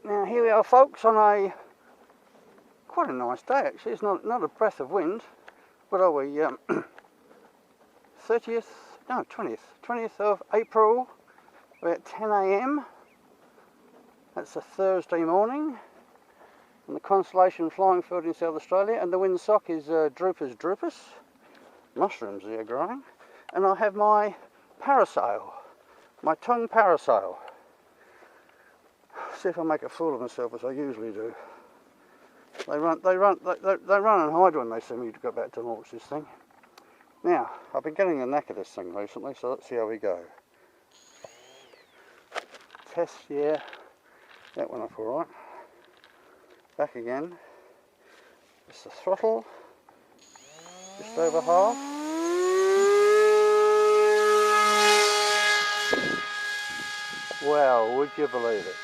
Now here we are, folks, on a quite a nice day actually. It's not a breath of wind. What are we? 20th of April. We're at 10 AM. That's a Thursday morning. And the constellation flying field in South Australia, and the windsock is drupus. Mushrooms are growing. And I have my parasail, my Tong Parasail. See if I make a fool of myself, as I usually do. They run and hide when they see me about to launch this thing. Now, I've been getting the knack of this thing recently, so let's see how we go. Test, yeah, that went up all right. Back again. It's the throttle, just over half. Well, would you believe it?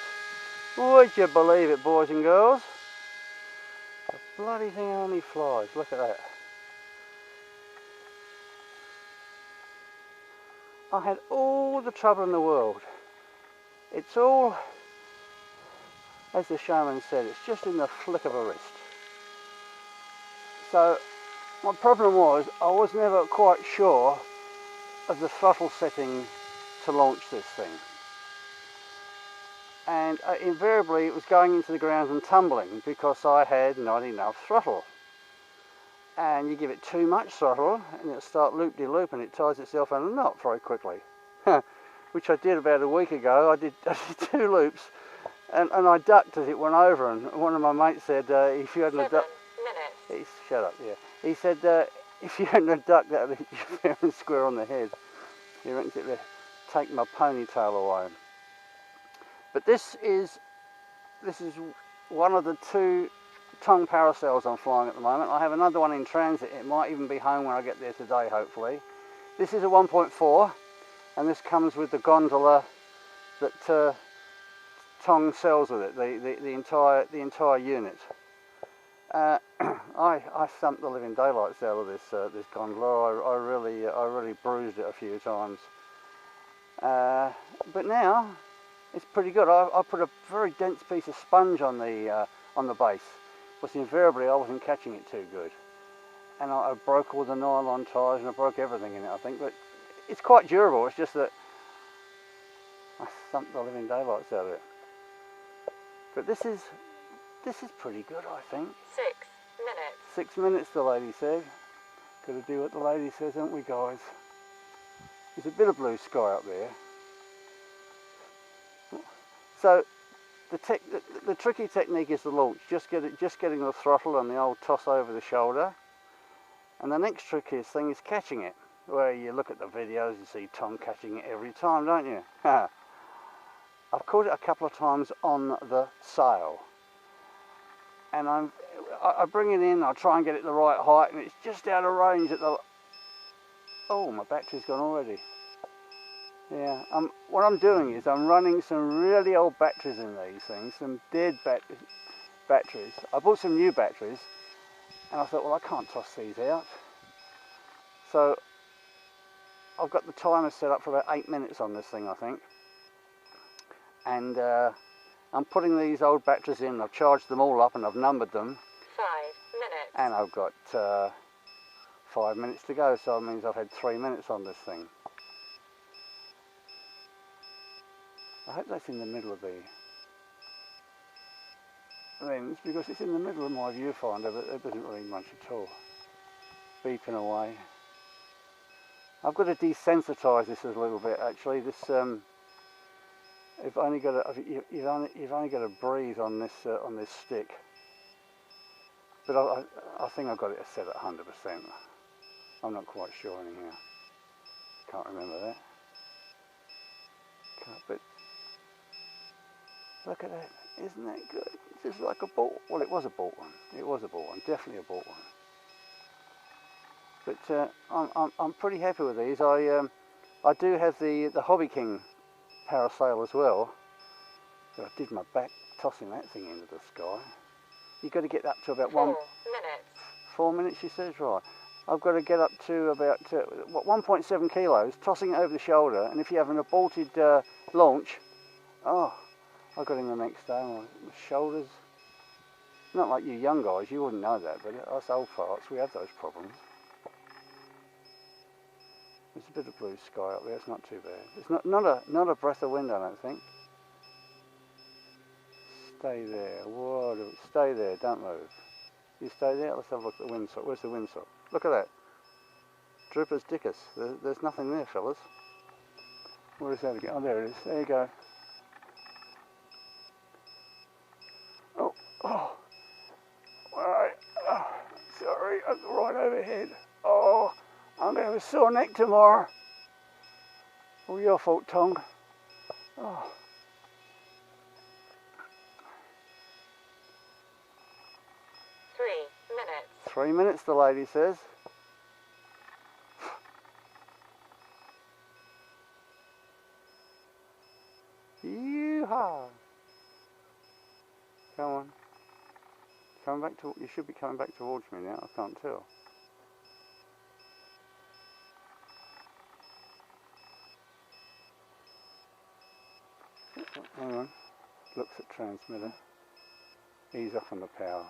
Would you believe it, boys and girls? The bloody thing only flies, look at that. I had all the trouble in the world. It's all, as the showman said, it's just in the flick of a wrist. So my problem was I was never quite sure of the throttle setting to launch this thing. And invariably it was going into the ground and tumbling because I had not enough throttle. And you give it too much throttle and it'll start loop-de-loop and it ties itself in a knot very quickly. Which I did about a week ago. I did 2 loops and I ducked as it went over, and one of my mates said if you hadn't have ducked... Shut up, yeah. He said if you hadn't have ducked that would hit you fair and square on the head. He reckons it would take my ponytail away. But this is one of the 2 Tong Parasails I'm flying at the moment. I have another one in transit. It might even be home when I get there today, hopefully. This is a 1.4, and this comes with the gondola that Tong sells with it, the entire unit. I thumped the living daylights out of this gondola. I really bruised it a few times. But now it's pretty good. I put a very dense piece of sponge on the base, because invariably I wasn't catching it too good. And I broke all the nylon ties and I broke everything in it, I think. But it's quite durable. It's just that I thumped the living daylights out of it. But this is pretty good, I think. 6 minutes. 6 minutes, the lady said. Got to do what the lady says, haven't we, guys? There's a bit of blue sky up there. So the tricky technique is the launch, just getting the throttle and the old toss over the shoulder. And the next trickiest thing is catching it, where you look at the videos and see Tom catching it every time, don't you? I've caught it a couple of times on the sail. And I bring it in, I try and get it the right height, and it's just out of range at the... Oh, my battery's gone already. Yeah, what I'm doing is I'm running some really old batteries in these things, some dead batteries. I bought some new batteries and I thought, well, I can't toss these out. So I've got the timer set up for about 8 minutes on this thing, I think. And I'm putting these old batteries in. I've charged them all up and I've numbered them. 5 minutes. And I've got 5 minutes to go, so it means I've had 3 minutes on this thing. I hope that's in the middle of the... I mean, it's because it's in the middle of my viewfinder, but it doesn't really much at all. Beeping away. I've got to desensitise this a little bit, actually. This, you've only got to breathe on this stick. But I think I've got it set at 100%. I'm not quite sure anyhow. Can't remember that. But look at that, isn't that good? It's just like a bought, well, it was a bought one. It was a bought one, definitely a bought one. But I'm pretty happy with these. I do have the Hobby King Parasail as well. But I did my back tossing that thing into the sky. You've got to get up to about 4 minutes. 4 minutes, she says, right. I've got to get up to about 1.7 kilos, tossing it over the shoulder, and if you have an aborted launch, oh, I got him the next day, my shoulders. Not like you young guys, you wouldn't know that, but us old farts, we have those problems. There's a bit of blue sky up there, it's not too bad. It's not a breath of wind, I don't think. Stay there, whoa, stay there, don't move. You stay there, let's have a look at the windsock. Where's the windsock? Look at that. Dripper's dickus. There's nothing there, fellas. Where is that again? Oh, there it is. There you go. Oh, oh. Alright. Oh, sorry, I'm right overhead. Oh, I'm going to have a sore neck tomorrow. All your fault, Tong. Oh. 3 minutes. 3 minutes, the lady says. Yeehaw! Come on. Coming back to, you should be coming back towards me now, I can't tell. Hang on. Looks at transmitter. Ease off on the power.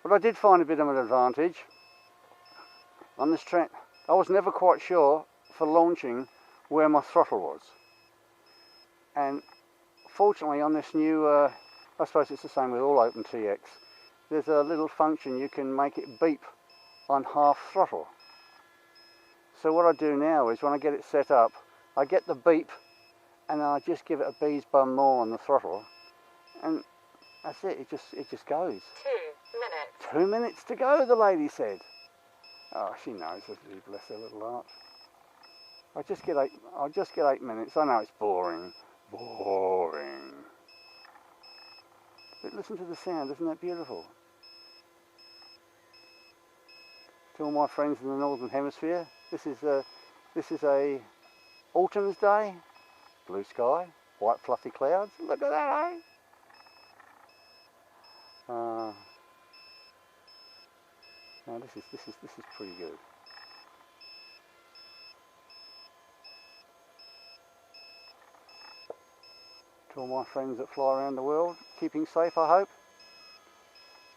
But I did find a bit of an advantage on this train. I was never quite sure for launching where my throttle was. And fortunately on this new, I suppose it's the same with all OpenTX, there's a little function you can make it beep on half throttle. So what I do now is when I get it set up, I get the beep and then I just give it a bee's bum more on the throttle, and that's it, it just goes. 2 minutes. 2 minutes to go, the lady said. Oh, she knows, bless her little heart. I'll just get 8 minutes. I know it's boring. Boring. But listen to the sound, isn't that beautiful? To all my friends in the Northern Hemisphere, this is a autumn's day, blue sky, white fluffy clouds. Look at that, eh? No, this is pretty good. To all my friends that fly around the world, keeping safe, I hope.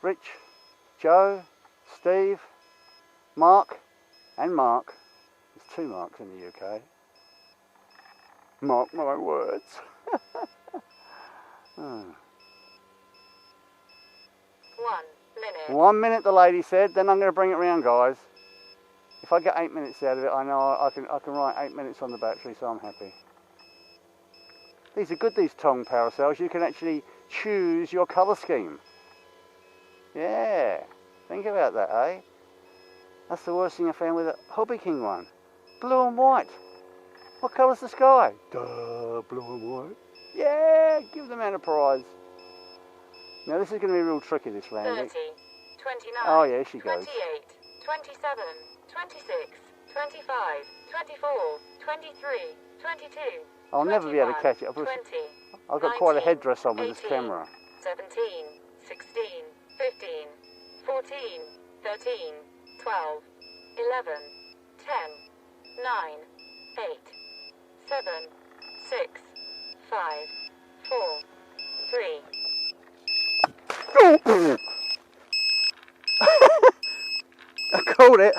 Rich, Joe, Steve, Mark, and Mark. There's 2 Marks in the UK. Mark my words. Oh. 1 minute. 1 minute, the lady said. Then I'm going to bring it round, guys. If I get 8 minutes out of it, I know I can write 8 minutes on the battery, so I'm happy. These are good, these Tong Parasails. You can actually choose your colour scheme. Yeah, think about that, eh? That's the worst thing I found with the Hobby King one. Blue and white. What colour's the sky? Duh, blue and white. Yeah, give the man a prize. Now this is going to be real tricky, this landing. 30, 29, oh yeah, she goes. 28, 27, 26, 25, 24, 23, 22, I'll never be able to catch it. I've got quite a headdress on with 18, this camera. 17, 16, 15, 14, 13, 12, 11, 10, 9, 8, 7, 6, 5, 4, 3. I called it.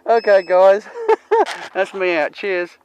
Okay guys, that's me out. Cheers.